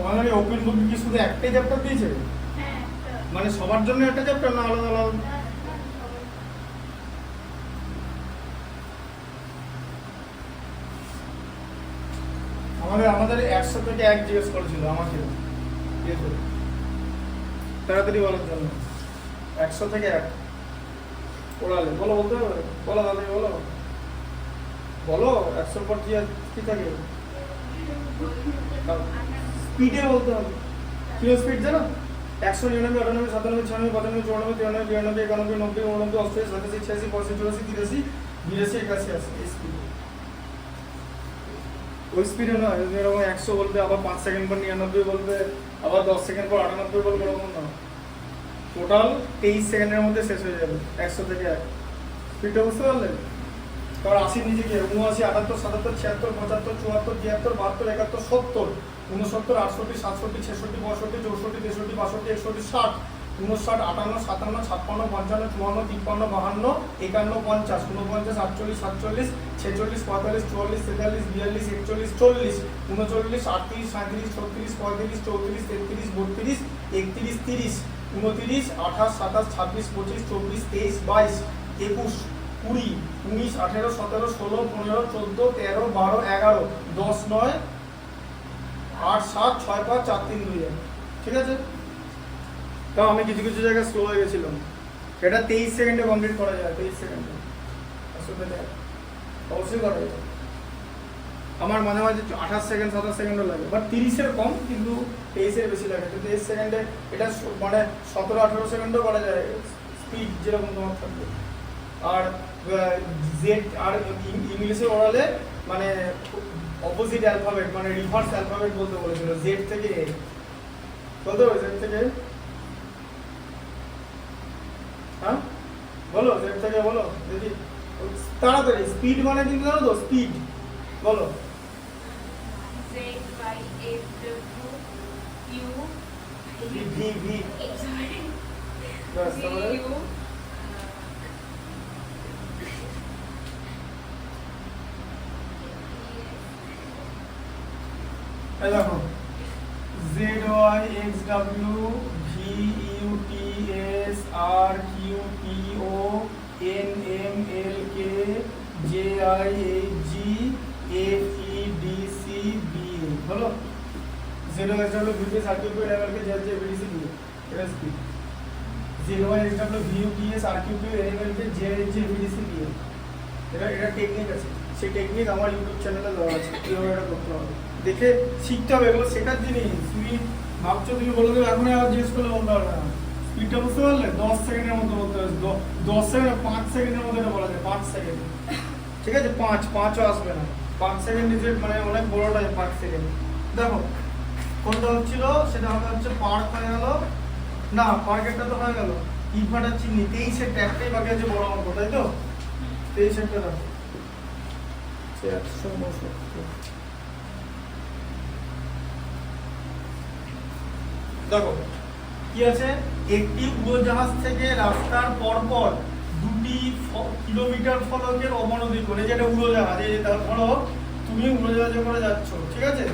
তোমাদের এই ওপেন বুকে কি শুধু একটাই চ্যাপ্টার দিয়েছে? মানে সবার জন্য একটা চ্যাপ্টার না আলাদা আলাদা? আমাদের 100 থেকে 1 জিজ্ঞেস করেছিল আমাকে, তাড়াতাড়ি বলার জন্য। 100 থেকে 1 ওড়ালে বলো, বলতে হবে, বলো দাদা, বলো বলো 100 পর কি থাকে? স্পিডে বলতে হবে। কিলো স্পিড জানো? 199, 98, 97, 96, 95, 94, 93, 94, 95, 91, 92, 88, 87, 86, 87, 88, 83, 82, 83, 81, 80। ওই স্পিডে নয়, এরকম 100 বলবে, আবার 5 সেকেন্ড পর 99 বলবে, আবার 10 সেকেন্ড পর 98 বলবে, এরকম না। টোটাল 23 সেকেন্ডের মধ্যে শেষ হয়ে যাবে 100 থেকে 1। স্পিডটা বুঝতে পারলেন? কারণ 80 নিচে গিয়ে 79, 78, 77, 76, 75, 74, 73, 72, 71, 70, 69, 68, 67, 66, 67, 64, 63, 65, 61, 60, 59, 58, 57, 56, 55, 55, 54, 53, 52, 51, 50, 49, 48, 47, 46, 45, 44, 46, 43, 42, 41, 42, 39, 38, 37, 36, 37, 34, 33, 32, 31, 30, 29, 28, 27, 26, 25, 24, 23, 22, 21, 20, 19, 18, 17, 16, 15, 14, 13, 12, 11, 10, 9, 8, 7, 6, 5, 4, 3, 2, 1। ঠিক আছে? তাও আমি কিছু কিছু জায়গায় স্লো হয়ে গেছিলাম। এটা 23 সেকেন্ডে কমপ্লিট করা যায়, 23 সেকেন্ডে অবশ্যই করা যায়। আমার মাঝে মাঝে 28 সেকেন্ড 27 সেকেন্ডও লাগে, বাট 30-এর কম, কিন্তু 23-এর বেশি লাগে। 23 সেকেন্ডে এটা মানে 17-18 সেকেন্ডও করা যায়, স্পিড যেরকম তোমার থাকবে। আর জেড আর ইংলিশে ওরালে মানে অপোজিট অ্যালফাবেট, মানে রিভার্স অ্যালফাবেট বলতে বলেছিল, জেড থেকে এ বলতে হবে। জেড থেকে, হ্যাঁ বলো, জেড থেকে বলো দেখি তাড়াতাড়ি। স্পিড মানে কিন্তু জানো তো, স্পিড বলো। ভি ভি দেখো, Z Y X W V U T S R Q P O N M L K J I H G F E D C B A হলো। Z Y X W V T S R Q P N M L K J I H G F E D C B A, এটা speed. Z Y X W V U T S R Q P N M L K J I H G F E D C B A, এটা technique আছে। সেই technique আমার YouTube চ্যানেলে দেওয়া আছে, কীভাবে এটা করতে হবে দেখে শিখতে হবে। এগুলো শেখার জিনিস। তুমি ভাবছো তুমি বলে দেবে, এখন আর জিজ্ঞেস করলে বলতে পারবে না। স্পিডটা বুঝতে পারলে? 10 সেকেন্ডের মতো বলতে হবে। 10 সেকেন্ড 5 সেকেন্ডের মধ্যে এটা বলা যায়, 5 সেকেন্ড। ঠিক আছে? 5ও আসবে না, 5 সেকেন্ড ইজ মানে অনেক বড়টা 5 সেকেন্ড। দেখো কোনটা হচ্ছিল, সেটা হচ্ছে পার্ক হয়ে গেল না, পার্কেরটা তো হয়ে গেল। ইটভাটার চিহ্নি 23-এর ট্যাগটাই বাকি আছে বড় অঙ্ক, তাই তো? 23-এরটা দেখো, 169। দেখো কি আছে, একটি উড়োজাহাজ থেকে রাস্তার পরপর 2টি কিলোমিটার ফলকের অবনতি করে, যেটা উড়োজাহাজ। এই ধরো তুমি উড়োজাহাজে করে যাচ্ছ, ঠিক আছে,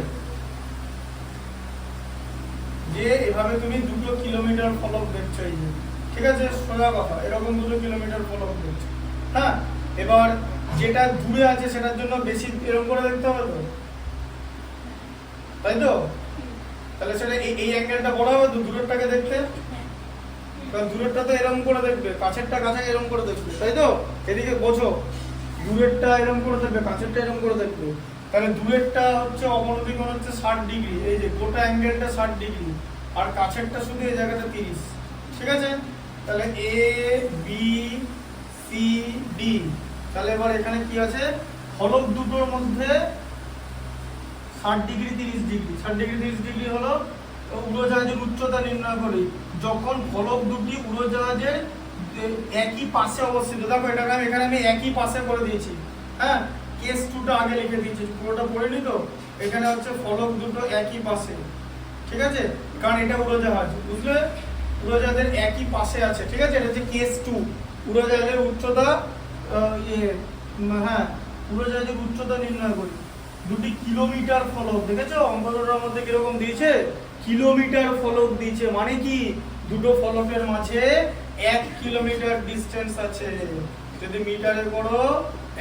যে এভাবে তুমি 2 কিলোমিটার ফলক দেখছো, এই যে, ঠিক আছে, সোজা কথা, এরকম 2 কিলোমিটার ফলক দেখছো। হ্যাঁ, এবার যেটা দূরে আছে সেটার জন্য বেশি এরকম করে দেখতে হবে তো, তাই তো? তাহলে সেটা এই অ্যাঙ্গেলটা বড় হবে তো দূরেরটাকে দেখতে, কারণ দূরেরটা তো এরকম করে দেখবে, কাছেরটা কাছে এরকম করে দেখবে, তাই তো? এদিকে বোঝো, দূরেরটা এরকম করে দেখবে, কাছেরটা এরকম করে দেখবে। তাহলে দূরেরটা হচ্ছে অবনতি কোণ হচ্ছে 60 ডিগ্রি, এই যে গোটা অ্যাঙ্গেলটা 60 ডিগ্রি, আর কাছেরটা শুধু এই জায়গাটা 30। ঠিক আছে? তাহলে এ বি সি ডি। তাহলে এবার এখানে কি আছে, ফলক দুটোর মধ্যে 60 ডিগ্রি 30 ডিগ্রি, 60 ডিগ্রি 30 ডিগ্রি হলো উড়োজাহাজের উচ্চতা নির্ণয় করি যখন ফলক দুটি উড়োজাহাজের একই পাশে অবস্থিত। দেখো এটাকে এখানে আমি একই পাশে করে দিয়েছি। হ্যাঁ, কেস 2টা আগে লিখে দিয়েছি, পুরোটা পড়েনি তো। এখানে হচ্ছে ফলক দুটো একই পাশে, ঠিক আছে, কারণ এটা উড়োজাহাজ, বুঝলে? উড়োজাহাজের একই পাশে আছে, ঠিক আছে। এটা হচ্ছে কেস 2, উড়োজাহাজের উচ্চতা হ্যাঁ, উড়োজাহাজের উচ্চতা নির্ণয় করি দুটি কিলোমিটার ফলক, দেখেছো অঙ্কটার মধ্যে কিরকম দিয়েছে, কিলোমিটার ফলক দিয়েছে, মানে কি দুটো ফলকের মাঝে 1 কিলোমিটার ডিসটেন্স আছে, যদি মিটারে করো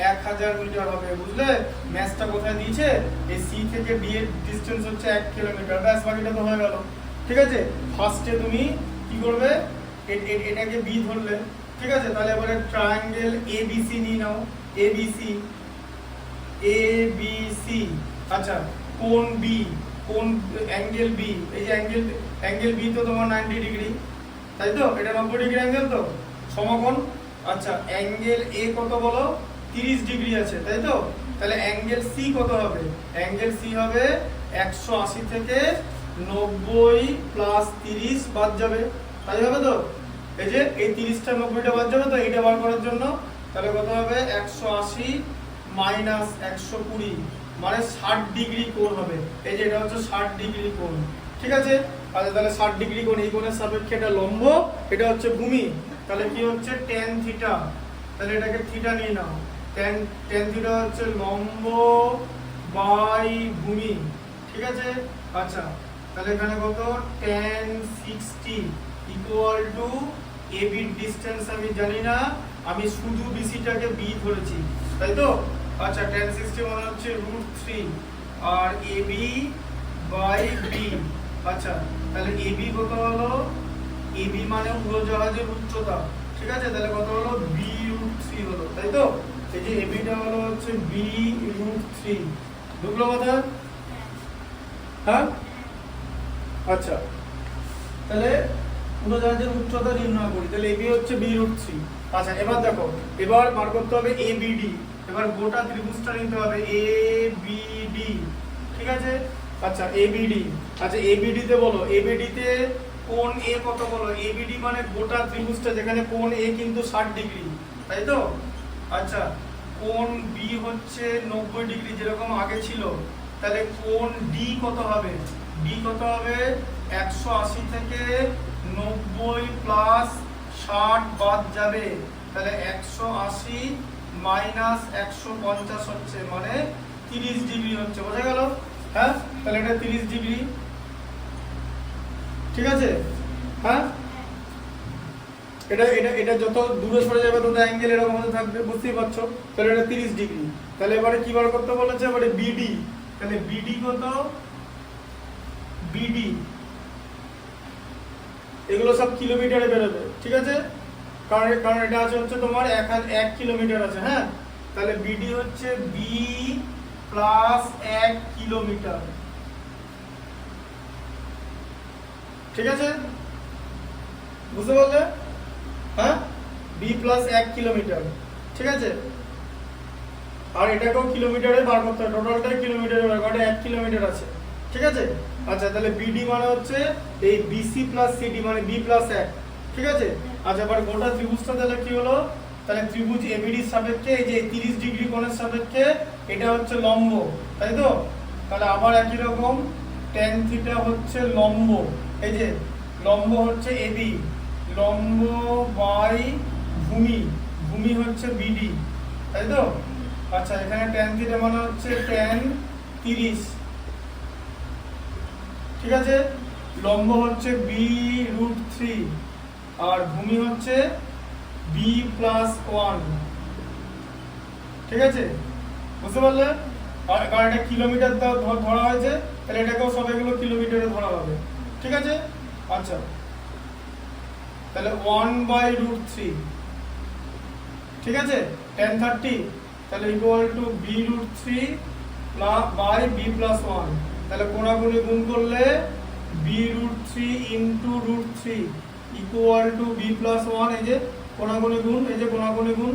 1000 মিটার হবে, বুঝলে ম্যাথটা কোথায় দিয়েছে, এই সি থেকে বি এর ডিসটেন্স হচ্ছে 1 কিলোমিটার, ব্যাস বাকিটা তো হয়ে গেল। ঠিক আছে, ফার্স্টে তুমি কি করবে, এটাকে বি ধরলে, ঠিক আছে, তাহলে এবারে ট্রায়াঙ্গেল এবিসি নিয়ে নাও, এবিসি এবিসি, আচ্ছা কোণ বি, কোণ অ্যাঙ্গেল বি, এই যে অ্যাঙ্গেল বি তো তোমার 90 ডিগ্রি, তাই তো, এটা 90 ডিগ্রি অ্যাঙ্গেল তো, সমকোণ। আচ্ছা অ্যাঙ্গেল এ কত বলো, 30 ডিগ্রি আছে, তাই তো, তাহলে অ্যাঙ্গেল সি কত হবে, অ্যাঙ্গেল সি হবে 180 থেকে 90 প্লাস 30 বাদ যাবে, তাই হবে তো, এই যে এই 30টা 90টা বাদ যাবে তো, এইটা বার করার জন্য, তাহলে কত হবে 180 মাইনাস 120, মানে 60 ডিগ্রি কোণ হবে, এই যে এটা হচ্ছে 60 ডিগ্রি কোণ, ঠিক আছে। আচ্ছা তাহলে 60 ডিগ্রি কোণ, এই কোণের সাপেক্ষে এটা লম্ব, এটা হচ্ছে ভূমি, তাহলে কি হচ্ছে tan থিটা, তাহলে এটাকে থিটা নিয়ে নাও, tan থিটা হচ্ছে লম্ব বাই ভূমি, ঠিক আছে। আচ্ছা তাহলে এখানে কত tan 60 ইকুয়াল টু AB এর ডিসটেন্স আমি জানি না, আমি শুধু BC-টাকে B ধরেছি, তাই তো। আচ্ছা tan 60 মানে হচ্ছে √3 আর AB বাই B, আচ্ছা তাহলে AB কত হলো, AB মানে উড়োজাহাজের উচ্চতা, ঠিক আছে, তাহলে কত হলো B√3 হলো, তাই তো, এই যে AB টা হলো হচ্ছে B√3, ঢুকলো কথা, হ্যাঁ। আচ্ছা তাহলে উড়োজাহাজের উচ্চতা নির্ণয় করি, তাহলে AB হচ্ছে B√3। আচ্ছা এবার দেখো, এবার বার করতে হবে ABD, এবার গোটা ত্রিভুজটা নিতে হবে ABD, ঠিক আছে। আচ্ছা ABD, আচ্ছা ABD তে বলো, ABD তে কোণ A কত বলো, ABD মানে গোটা ত্রিভুজটা, যেখানে কোণ A কিন্তু 60 ডিগ্রি, তাই তো। আচ্ছা কোণ B হচ্ছে 90 ডিগ্রি যেরকম আগে ছিল, তাহলে কোণ D কত হবে, D কত হবে 180 থেকে 90 প্লাস 60 বাদ যাবে, তাহলে 180 মাইনাস 150 হচ্ছে, মানে 30 ডিগ্রি হচ্ছে, বোঝা গেল, হ্যাঁ, তাহলে এটা 30 ডিগ্রি, ঠিক আছে, হ্যাঁ। এটা এটা এটা যত দূরে সরে যাবে তত অ্যাঙ্গেল এরকম হতে থাকবে, বুঝতেই পারছো, তাহলে এটা 30 ডিগ্রি। তাহলে এবারে কি বার করতে বলেছে, এবারে বিডি, তাহলে বিডি কত, বিডি এগুলো সব কিলোমিটারে বেরোবে, ঠিক আছে, কারণ এটা আছে হচ্ছে তোমার 1 কিলোমিটার আছে, হ্যাঁ, তাহলে বিডি হচ্ছে বি প্লাস 1 কিলোমিটার, ঠিক আছে, বুঝতে পারলে, হ্যাঁ, বি প্লাস 1 কিলোমিটার, ঠিক আছে, আর এটাকেও কিলোমিটারে বার করতে হবে, টোটালটাই কিলোমিটারে বার করতে, 1 কিলোমিটার আছে, ঠিক আছে। আচ্ছা তাহলে বিডি মানে হচ্ছে এই বিসি প্লাস সিডি মানে বি প্লাস 1, ঠিক আছে। আচ্ছা এবার গোটা ত্রিভুজটা তাহলে কি হলো, তাহলে ত্রিভুজ এবিডি এর সাপেক্ষে এই যে 30 ডিগ্রি কোণের সাপেক্ষে এটা হচ্ছে লম্ব, তাই তো, তাহলে আবার একই রকম tan থিটা হচ্ছে লম্ব, এই যে লম্ব হচ্ছে এবি, লম্ব বাই ভূমি, ভূমি হচ্ছে বিডি, তাই তো। আচ্ছা এখানে tan থিটা মানে হচ্ছে tan 30, ঠিক আছে, লম্ব হচ্ছে B√3 আর ভূমি হচ্ছে B+1, ঠিক আছে, বুঝতে পারলে, আর কারণ এটা কিলোমিটার ধরা হয়েছে, তাহলে এটাকেও সবগুলো কিলোমিটারে ধরা হবে, ঠিক আছে। আচ্ছা তাহলে 1/√3, ঠিক আছে, tan 30, তাহলে equal to B√3 by B+1, তাহলে কোণাগুণি গুণ করলে B√3 into √3 equal two B+1, এই যে কোণাগুণি গুণ, এই যে কোণাগুণি গুণ,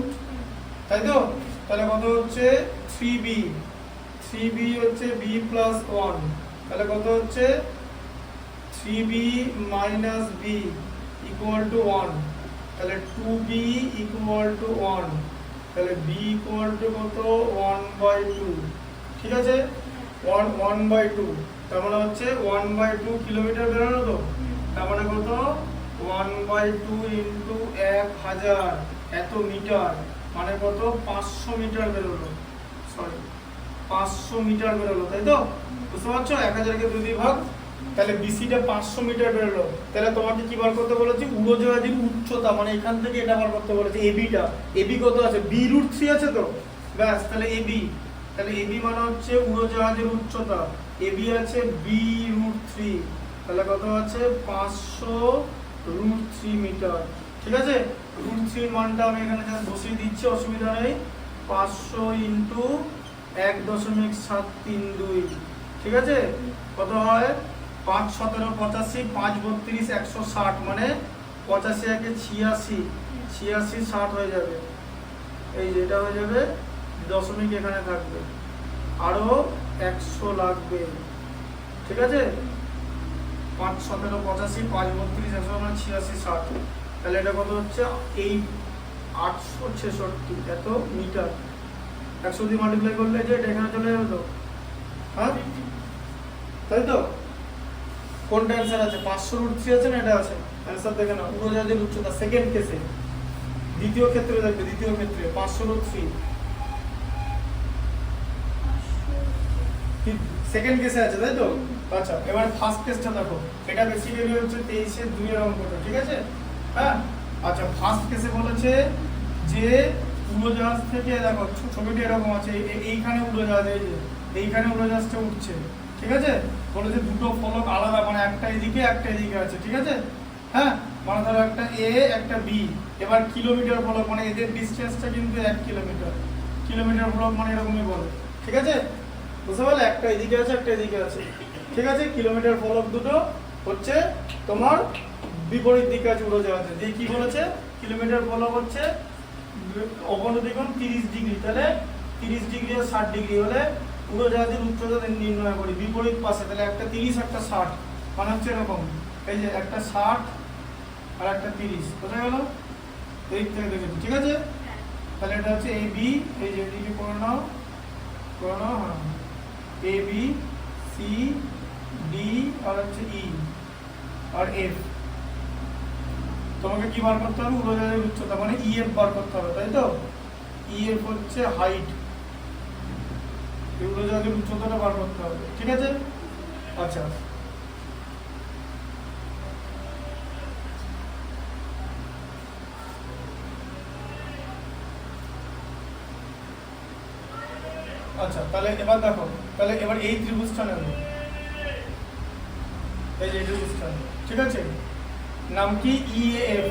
তাই তো, তাহলে কত হচ্ছে 3B, 3B হচ্ছে B+1, তাহলে কত হচ্ছে 3B minus B equal to 1, তাহলে 2B ইকুয়াল টু 1, তাহলে B ইকুয়াল টু কত 1/2, ঠিক আছে, 1/2, তার মানে হচ্ছে 1/2 কিলোমিটার বেরোলো তো, তার মানে কত 1/2 ইন্টু 1000 এত মিটার, মানে কত 500 মিটার বেরোলো, সরি 500 মিটার বেরোলো, তাই তো? বুঝতে পারছো? 1000কে 2 দিয়ে ভাগ, তাহলে বিসিটা 500 মিটার বেরোলো। তাহলে তোমাকে কি বার করতে বলেছি? উড়োজাহাজের উচ্চতা, মানে এখান থেকে এটা বার করতে বলেছে, এবিটা। এবি কত আছে? b√3 আছে তো, ব্যাস। তাহলে এবি, তাহলে এবি মানে হচ্ছে উড়োজাহাজের উচ্চতা, এবি আছে b√3, তাহলে কত আছে? 500√3 মিটার। ঠিক আছে, √3 মানটা আমি এখানে জাস্ট বসিয়ে দিচ্ছি, অসুবিধা নেই। 500 ইন্টু 1.732, ঠিক আছে? কত হয়? 5 17 85, 5 32 160, মানে 85 একে 86, 86 60 হয়ে যাবে। এই যে এটা হয়ে যাবে, দশমিক এখানে থাকবে, আরো 100 লাগবে। ঠিক আছে, 5 17 85, 5 32 100 মানে 86 60, তাহলে এটা কত হচ্ছে? এই 866 এত মিটার। 100 দিয়ে মাল্টিপ্লাই করলে যে এটা এখানে চলে যাবে তো, হ্যাঁ তাই তো? কোনটা অ্যান্সার আছে? 500√3 আছে না, এটা আছে। অ্যান্সার দেখে নাও, উড়োজাহাজের উচ্চতা সেকেন্ড কেসে। দ্বিতীয় ক্ষেত্রে দেখবে, দ্বিতীয় ক্ষেত্রে 500√3 সেকেন্ড কেসে আছে, তাই তো? আচ্ছা, এবার ফার্স্ট কেসটা দেখো, এটা বেসিক্যালি হচ্ছে 23-2 এর অঙ্কটা, ঠিক আছে? হ্যাঁ, আচ্ছা, ফার্স্ট কেসে বলেছে যে উড়োজাহাজ থেকে, দেখো ছবিটি এরকম আছে, এইখানে উড়োজাহাজ, এই যে এইখানে উড়োজাহাজটা উঠছে, ঠিক আছে? বলেছে দুটো ফলক আলাদা, মানে একটা এদিকে একটা এদিকে আছে, ঠিক আছে? হ্যাঁ, মানে ধরো একটা এ একটা বি। এবার কিলোমিটার ফলক, মানে এদের ডিসটেন্সটা কিন্তু 1 কিলোমিটার। কিলোমিটার ফলক মানে এরকমই বলে, ঠিক আছে? বুঝতে পারলে? একটা এদিকে আছে একটা এদিকে আছে, ঠিক আছে? কিলোমিটার ফলক দুটো হচ্ছে তোমার বিপরীত দিকে আছে উড়োজাহাজে। দিয়ে কি বলেছে? কিলোমিটার ফলক হচ্ছে অবনতিকোণ 30 ডিগ্রি, তাহলে 30 ডিগ্রি আর 60 ডিগ্রি হলে উড়োজাহাজের উচ্চতা নির্ণয় করি বিপরীত পাশে। তাহলে একটা 30 একটা 60, মানে হচ্ছে এরকম, এই যে একটা 60 আর একটা 30, কোথায় গেল? এই থেকে দেখেছি, ঠিক আছে? তাহলে এটা হচ্ছে এ বি, এই যে এদিকে করে নাও, হ্যাঁ, এ বি সি ডি আর হচ্ছে ই আর এফ। তোমাকে কি বার করতে হবে? উড়োজাহাজের উচ্চতা, মানে ইএফ বার করতে হবে, তাই তো? ইএফ হচ্ছে হাইট, উড়োজাহাজের উচ্চতাটা বার করতে হবে, ঠিক আছে? আচ্ছা, আচ্ছা, তাহলে এবার দেখো, তাহলে এবার এই ত্রিভুজটা নেব, এই যে ত্রিভুজটা, ঠিক আছে? নাম কি? ইএফ।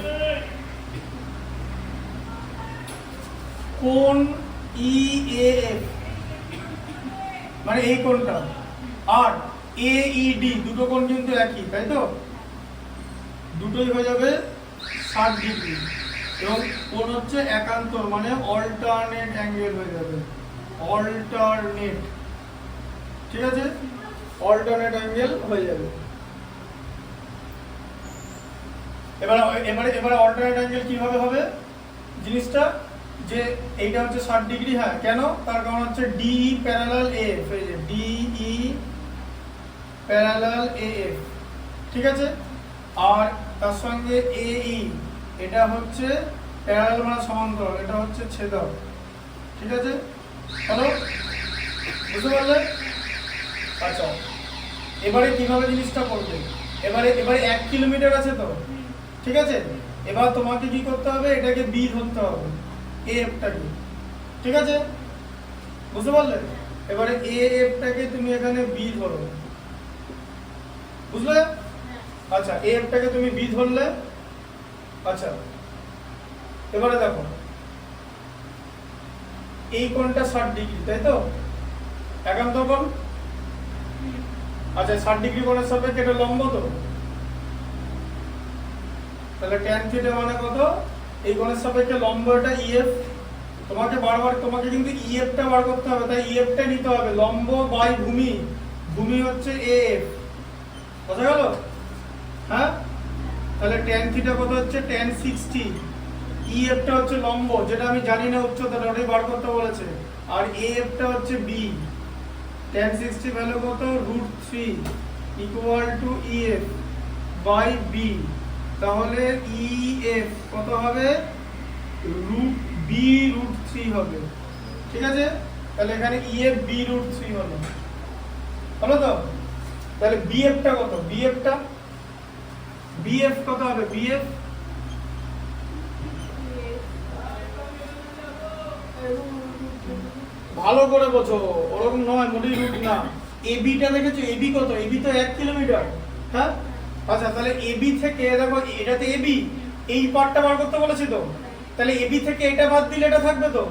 কোণ ইএফ মানে এই কোণটা, আর এইডি, দুটো কোণ কিন্তু একই, তাই তো? দুটোই হয়ে যাবে 60 ডিগ্রি, এবং কোণ হচ্ছে একান্তর, মানে অল্টারনেট অ্যাঙ্গেল হয়ে যাবে, অল্টারনেট, ঠিক আছে? অল্টারনেট অ্যাঙ্গেল হয়ে যাবে। এবারে এবারে এবারে অল্টারনেট অ্যাঙ্গেল কিভাবে হবে জিনিসটা? যে এইটা হচ্ছে 60 ডিগ্রি, হ্যাঁ, কেন? তার কারণ হচ্ছে ডি প্যারালাল এফ, এই যে ডিই প্যারালাল এএফ, ঠিক আছে? আর তার সঙ্গে এই, এটা হচ্ছে প্যারালাল মানে সমান্তরাল, এটা হচ্ছে ছেদক, ঠিক আছে? হ্যালো, বুঝতে পারলে? আচ্ছা, এবারে কিভাবে জিনিসটা করবে? এবারে 1 কিলোমিটার আছে তো, ঠিক আছে? এবার তোমাকে কি করতে হবে? এটাকে বি ধরতে হবে, এফটাকে, ঠিক আছে? বুঝতে পারলে? এবারে এফটাকে তুমি এখানে বি ধরো, বুঝলে? আচ্ছা, এফটাকে তুমি বি ধরলে। আচ্ছা, এবারে দেখো, এই কোণটা 60 ডিগ্রি, তাই তো? একান্তর কোণ। আচ্ছা, 60 ডিগ্রি কোণের সাপেক্ষে এটা লম্ব তো, তাহলে tan থিটা মানে কত? এই কোণের সাপেক্ষে লম্ব, এটা ইএফ। তোমাকে বারবার তোমাকে কিন্তু ইএফটা বার করতে হবে, তাই ইএফটা নিতে হবে, লম্ব বাই ভূমি, ভূমি হচ্ছে এএফ, বোঝা গেল? হ্যাঁ, তাহলে tan থিটা কত হচ্ছে? tan 60। ইএফটা হচ্ছে লম্ব, যেটা আমি জানি না উচ্চতাটা, ওটাই বার করতে বলেছে, আর এএফটা হচ্ছে বি। tan 60 ভ্যালু কত? √3 equal to EF by B. তাহলে ইএফ কত হবে? বি √3 হবে, ঠিক আছে? তাহলে এখানে EF B রুট 3 হলো, হলো তো? তাহলে BF টা কত? BF কত হবে? BF ভালো করে বোঝো, ওরকম নয়, মোটেই রুট না। AB টা দেখেছো? AB কত? AB তো 1 কিলোমিটার, হ্যাঁ? আচ্ছা, তাহলে AB থেকে দেখো, এটাতে AB, এই পার্টটা বার করতে বলেছি তো, তাহলে AB থেকে এটা বাদ দিলে এটা থাকবে তো।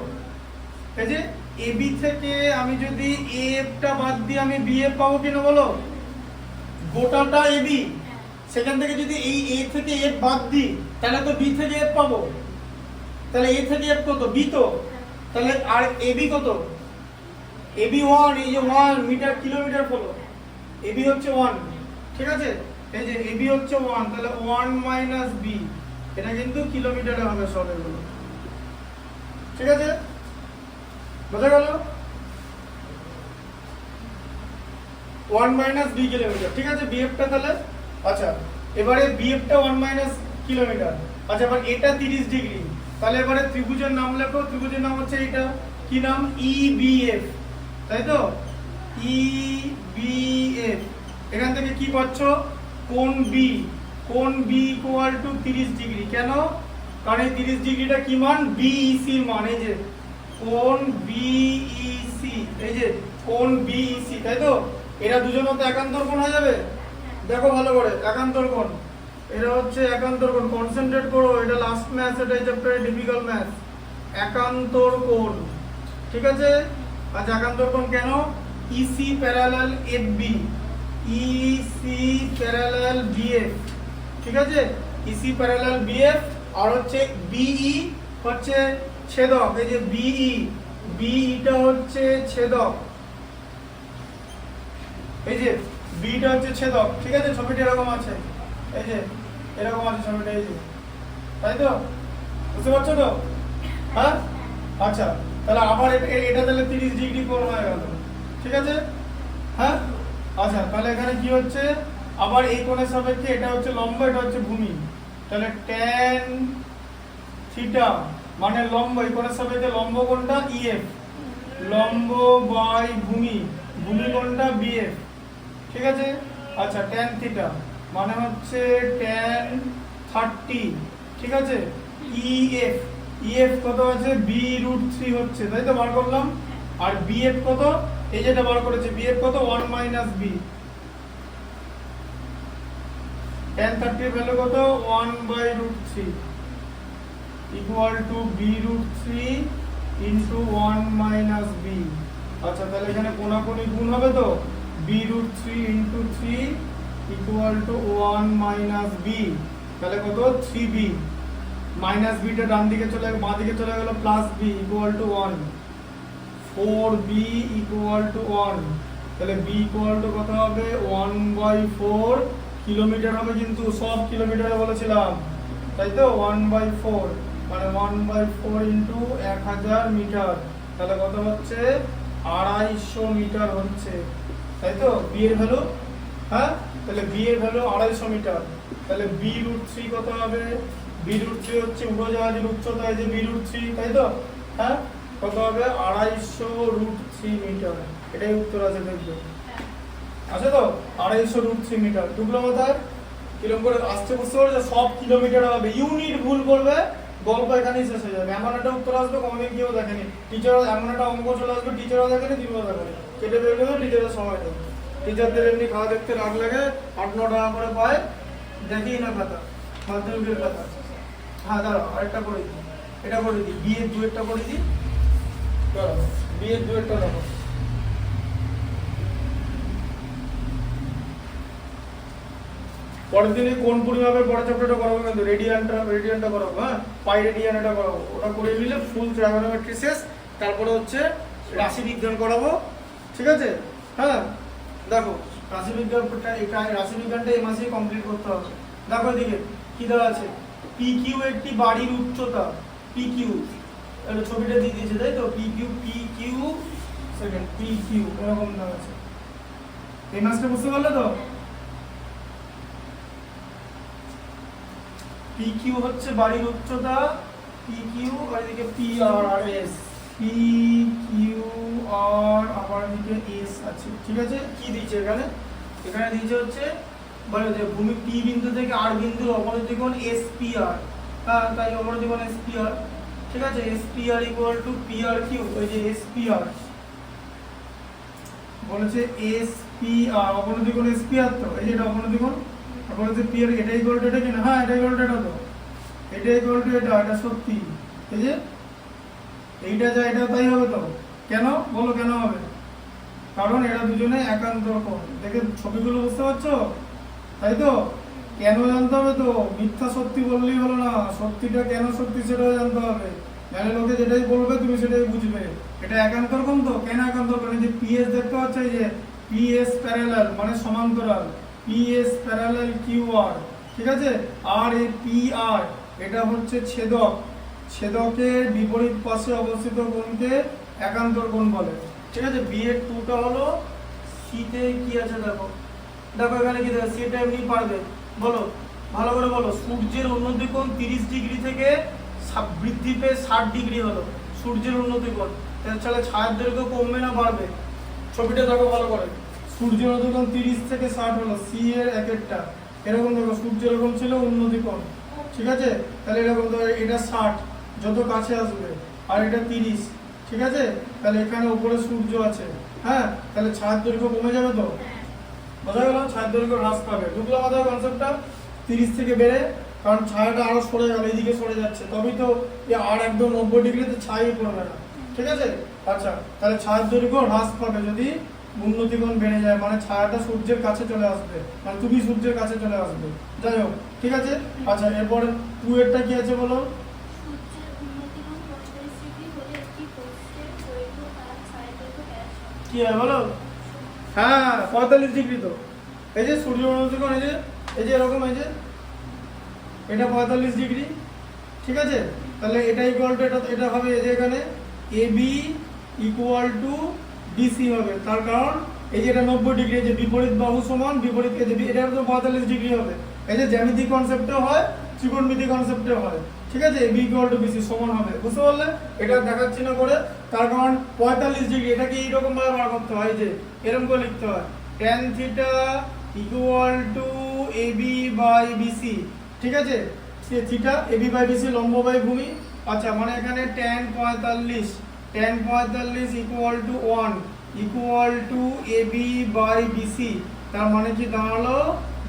এই যে AB থেকে আমি যদি AF টা বাদ দিই, আমি BF পাবো কিনা বলো? গোটাটা AB, সেখান থেকে যদি এই A থেকে F বাদ দিই, তাহলে তো B থেকে F পাবো। তাহলে A থেকে F কত? B তো। তাহলে আর AB কত? AB 1, এই যে 1 মিটার কিলোমিটার হলো, AB হচ্ছে 1, ঠিক আছে? এই যে AB হচ্ছে 1, তাহলে 1 মাইনাস B, এটা কিন্তু কিলোমিটারে হবে সব এগুলো, ঠিক আছে? বোঝা গেল? 1 মাইনাস B কিলোমিটার, ঠিক আছে? BF টা তাহলে, আচ্ছা এবারে BF টা 1 মাইনাস কিলোমিটার। আচ্ছা, এবার এটা 30 ডিগ্রি, তাহলে এবারে ত্রিভুজের নাম লেখো। ত্রিভুজের নাম হচ্ছে এটা, কি নাম? EBF, তাই তো? EBF, এখান থেকে কি পাচ্ছ? কোণ B, কোণ B ইকুয়াল টু 30 ডিগ্রি। কেন? কারণ এই 30 ডিগ্রিটা কি মান? BEC এর মান। এই যে কোণ BEC, এই যে কোণ BEC, তাই তো? এরা দুজন মধ্যে একান্তর কোণ হয়ে যাবে। দেখো ভালো করে, একান্তর কোণ, এটা হচ্ছে একান্তর কোণ। কনসেন্ট্রেট করো, এটা লাস্ট ম্যাথ, এটা এই চ্যাপ্টারে ডিফিকাল্ট ম্যাথ। একান্তর কোণ, ঠিক আছে? আচ্ছা, একান্তর কোণ কেন? EC parallel FB, EC parallel BF, ঠিক আছে? EC প্যারালাল BF, আর হচ্ছে BE হচ্ছে ছেদক। এই যে BE টা হচ্ছে ছেদক, এই যে B টা হচ্ছে ছেদক, ঠিক আছে? ছবিটা এরকম আছে, এই যে এরকম আছে ছবিটা, এই যে, তাই তো? বুঝতে পারছো তো? হ্যাঁ, আচ্ছা, তাহলে আবার এটা তাহলে 30 ডিগ্রি কোণ হয়ে গেল, ঠিক আছে? হ্যাঁ, আচ্ছা, তাহলে এখানে কি হচ্ছে? আবার এই কোণের সাপেক্ষে এটা হচ্ছে লম্ব, এটা হচ্ছে ভূমি, তাহলে tan থিটা মানে লম্ব, এই কোণের সাপেক্ষে লম্ব কোণটা EF, লম্ব বাই ভূমি, ভূমি কোণটা BF, ঠিক আছে? আচ্ছা, tan থিটা মানে হচ্ছে tan 30, ঠিক আছে? EF কত আছে? B রুট 3 হচ্ছে, তাই তো? বার করলাম। আর BF কত? এই যেটা বার করেছে, BF কত? 1 মাইনাস B। tan 30 এর ভ্যালু কত? 1 by root 3 equal to B root 3 into 1 minus B। আচ্ছা, তাহলে এখানে কোণাকুণি গুণ হবে তো, B root 3 into 3 equal to 1 minus B, তাহলে কত? 3B, মাইনাস B টা ডান দিকে চলে গেল, বাঁ দিকে চলে গেল, plus B equal to 1, 4B equal to 1, তাহলে B ইকুয়াল টু কত হবে? 1 বাই 4 কিলোমিটার হবে, কিন্তু সব কিলোমিটারে বলেছিলাম, তাই তো? 1 বাই 4 মানে 1 বাই 4 ইন্টু 1000 মিটার, তাহলে কত হচ্ছে? 250 মিটার হচ্ছে, তাই তো? B এর ভ্যালু, হ্যাঁ, তাহলে B এর ভ্যালু 250 মিটার, তাহলে B রুট 3 কত হবে? B রুট 3 হচ্ছে উড়োজাহাজের উচ্চতা, এই যে B রুট 3, তাই তো? হ্যাঁ, কত হবে? 250 রুট 3 মিটার, এটাই উত্তর আছে, দেখবে আছে তো? 250 রুট 3 মিটার, ঢুকলো মাথায়? কিরকম করে আসছে বুঝতে পারছো? সব কিলোমিটার হবে, ইউনিট ভুল করবে, গল্প এখানেই শেষ হয়ে যাবে। এমন একটা উত্তর আসবে কোনোদিন কেউ দেখেনি, টিচার এমন একটা অঙ্ক চলে আসবে, টিচারও দেখেনি, তুমিও দেখেনি, কেটে বের করবে, টিচারের সময় নেই। টিচারদের এমনি খাওয়া দেখতে রাগ লাগে, 8-9 টাকা করে পায়, দেখেই না খাতা, মাধ্যমিকের খাতা। হ্যাঁ, দাঁড়াও, আরেকটা করে দিই, এটা করে দিই, B এর দুয়েরটা করে দিই, B এর দুয়েরটা দেখো। পরের দিনে কোন পরিমাপের পরের চ্যাপ্টারটা করাবো, কিন্তু রেডিয়ানটা করাবো, হ্যাঁ, পাই রেডিয়ান এটা করাবো, ওটা করে নিলে ফুল ট্রাগোনোমেট্রি শেষ। তারপরে হচ্ছে রাশিবিজ্ঞান করাবো, ঠিক আছে? হ্যাঁ, দেখো রাশিবিজ্ঞানটা এই মাসেই কমপ্লিট করতে হবে। দেখো এদিকে কি দেওয়া আছে? PQ একটি বাড়ির উচ্চতা, PQ, এটা ছবিটা দিয়ে দিয়েছে, তাই তো? PQ সেকেন্ড, PQ এরকম দেওয়া আছে। এই মাসটা বুঝতে পারলে তো? PQ হচ্ছে বাড়ির উচ্চতা, PQ, আর এদিকে PRS, পি কিউ আর আবার এদিকে এস আছে, ঠিক আছে। কি দিয়েছে এখানে? এখানে দিয়েছে হচ্ছে বলে যে ভূমি পি বিন্দু থেকে আর বিন্দুর অবনতি কোণ এস পি আর, হ্যাঁ তাই অবনতি কোণ এস পি আর, ঠিক আছে। S P R equal to P R Q, ওই যে এস পি আর বলেছে এস পি আর অবনতি কোণ এস পি আর, তো এই যে এটা অবনতি কোণ, আর বলেছে পি আর এটা ইকুয়াল টু এটা কিনা, হ্যাঁ এটা ইকুয়াল টু এটা, তো এটা ইকুয়াল টু এটা, এটা সত্যি। এই যে এইটা যা এটা তাই হবে তো, কেন বলো কেন হবে? কারণ এরা দুজনে একান্তর কোণ। দেখে ছবিগুলো বুঝতে পারছো, তাই তো? কেন জানতে হবে তো, মিথ্যা সত্যি বললেই হলো না, সত্যিটা কেন সত্যি সেটাও জানতে হবে। নাহলে লোকে যেটাই বলবে তুমি সেটাই বুঝবে। এটা একান্তর কোণ তো, কেন একান্তর কোণ? এই যে পিএস দেখতে পাচ্ছ, এই যে পিএস প্যারালাল মানে সমান্তরাল, পিএস প্যারালাল কিউ আর, ঠিক আছে। আর এই পি আর এটা হচ্ছে ছেদক, ছেদকের বিপরীত পাশে অবস্থিত কোণকে একান্তর কোণ বলে, ঠিক আছে। বি এর 2টা হলো, সিতে কি আছে দেখো, দেখো এখানে কি দেখো, সিটা এমনি পারবে, বলো ভালো করে বলো। সূর্যের উন্নতি কোণ 30 ডিগ্রি থেকে বৃদ্ধি পেয়ে 60 ডিগ্রি হলো সূর্যের উন্নতি কোণ, তাহলে ছায়ার দৈর্ঘ্য কমবে না বাড়বে? ছবিটা দেখো ভালো করে, সূর্যের উন্নতি কোণ 30 থেকে 60 হলো, সি এর এক একটা এরকম দেখো, সূর্য এরকম ছিল উন্নতি কোণ, ঠিক আছে। তাহলে এরকম ধরো এটা 60 যত কাছে আসবে, আর এটা 30, ঠিক আছে। তাহলে এখানে উপরে সূর্য আছে, হ্যাঁ, তাহলে ছায়ার দৈর্ঘ্য কমে যাবে তো, বোঝা গেল? ছায়ার দৈর্ঘ্য হ্রাস পাবে, ঢুকলো আমাদের কনসেপ্টটা? 30 থেকে বেড়ে, কারণ ছায়াটা আরো সরে গেল, এইদিকে সরে যাচ্ছে, তবেই তো আর একদম 90 ডিগ্রিতে ছায়াই পড়বে না, ঠিক আছে। আচ্ছা, তাহলে ছায়ার দৈর্ঘ্য হ্রাস পাবে যদি উন্নতি কোণ বেড়ে যায়, মানে ছায়াটা সূর্যের কাছে চলে আসবে, মানে তুমি সূর্যের কাছে চলে আসবে, যাই হোক, ঠিক আছে। আচ্ছা, এরপরে 2 এরটা কি আছে বলো? কি হয় বলো? হ্যাঁ 45 ডিগ্রি তো, এই যে সূর্য উন্নতি কোণ, এই যে এরকম, এই যে এটা 45 ডিগ্রি, ঠিক আছে। তাহলে এটা ইকুয়াল টু এটা হবে, এই যে এখানে এবি ইকুয়াল টু বিসি হবে, তার কারণ এই যে এটা 90 ডিগ্রি, যে বিপরীত বাহু সমান বিপরীত, এই যে এটা তো 45 ডিগ্রি হবে। এই যে জ্যামিতি কনসেপ্টে হয়, ত্রিকোণমিতি কনসেপ্টে হয়, ঠিক আছে। এবি ইকুয়াল টু বিসি সমান হবে, বুঝতে পারলে? এটা দেখাচ্ছি না করে, তার কারণ 45 ডিগ্রি এটাকে এইরকম ভাবে বার করতে হয়, যে এরকম করে লিখতে হয়, tan theta equal to AB by BC, ঠিক আছে। থিটা এবি বাই বিসি লম্ব বাই ভূমি, আচ্ছা, মানে এখানে tan 45 equal to 1 equal to AB by BC, তার মানে কি দাঁড়ালো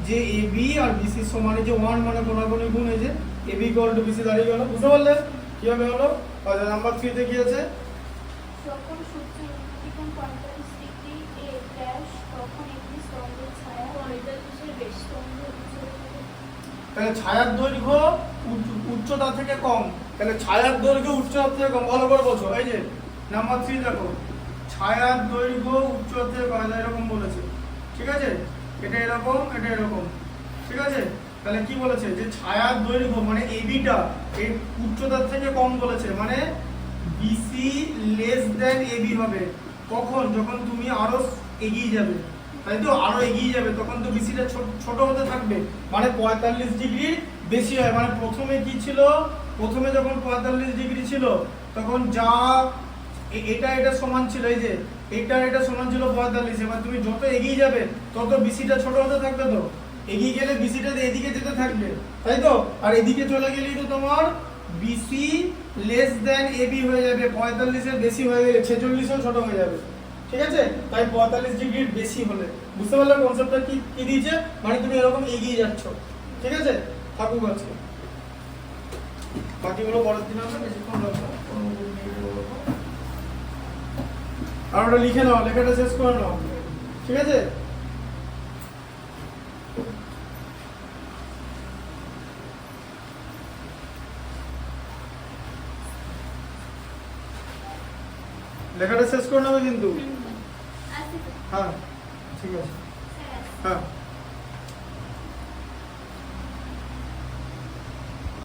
যে এবি আর বিসি সমান, যে 1 মানে কোণাকুণি গুণ, এই যে এবি ইকুয়াল টু বিসি দাঁড়িয়ে গেল, বুঝতে পারলে কিভাবে হলো? আচ্ছা, নাম্বার 3 তে কি আছে? যখন সূর্যের উন্নতি কোণ 45 ডিগ্রি এ ড্যাশ, তখন একটি স্তম্ভের ছায়া 45 এর বেশি স্তম্ভ উচ্চতা থেকে, তাহলে ছায়ার দৈর্ঘ্য উচ্চতা থেকে কম, তাহলে ছায়ার দৈর্ঘ্য উচ্চতা থেকে কম, ভালো করে বলছো। এই যে নাম্বার 3 দেখো, ছায়ার দৈর্ঘ্য উচ্চতা থেকে কম, এরকম বলেছে, ঠিক আছে। এটা এরকম, এটা এরকম, ঠিক আছে। তাহলে কি বলেছে, যে ছায়ার দৈর্ঘ্য মানে এবিটা এই উচ্চতার থেকে কম বলেছে, মানে বিসি লেস দেন এবি হবে কখন? যখন তুমি আরো এগিয়ে যাবে, তাই তো, আরো এগিয়ে যাবে, তখন তো বিসিটা ছোট হতে থাকবে, মানে 45 ডিগ্রির বেশি হয়। মানে প্রথমে কি ছিল, প্রথমে যখন 45 ডিগ্রি ছিল তখন যা এটা সমান ছিল, এই যে এটা সমান ছিল 45, এবার তুমি যত এগিয়ে যাবে তত বিসিটা ছোট হতে থাকবে, তো এগিয়ে গেলে বিসিটা এদিকে যেতে থাকবে, তাই তো। আর এদিকে চলে গেলেই তো তোমার বিসি লেস দেন এবি হয়ে যাবে, 45 এর বেশি হয়ে গেলে 46 ছোট হয়ে যাবে, ঠিক আছে। তাই 45 ডিগ্রির বেশি হলে, বুঝতে পারলে কনসেপ্টটা কি দিয়েছে, মানে তুমি এরকম এগিয়ে যাচ্ছ, ঠিক আছে। থাকুক আজকে, বাকিগুলো পরের দিন হবে, বেশিক্ষণ রাখবো, আর ওটা লিখে নাও, লেখাটা শেষ করে নাও, ঠিক আছে। লেখাটা শেষ করে নেবে কিন্তু, হ্যাঁ ঠিক আছে, হ্যাঁ।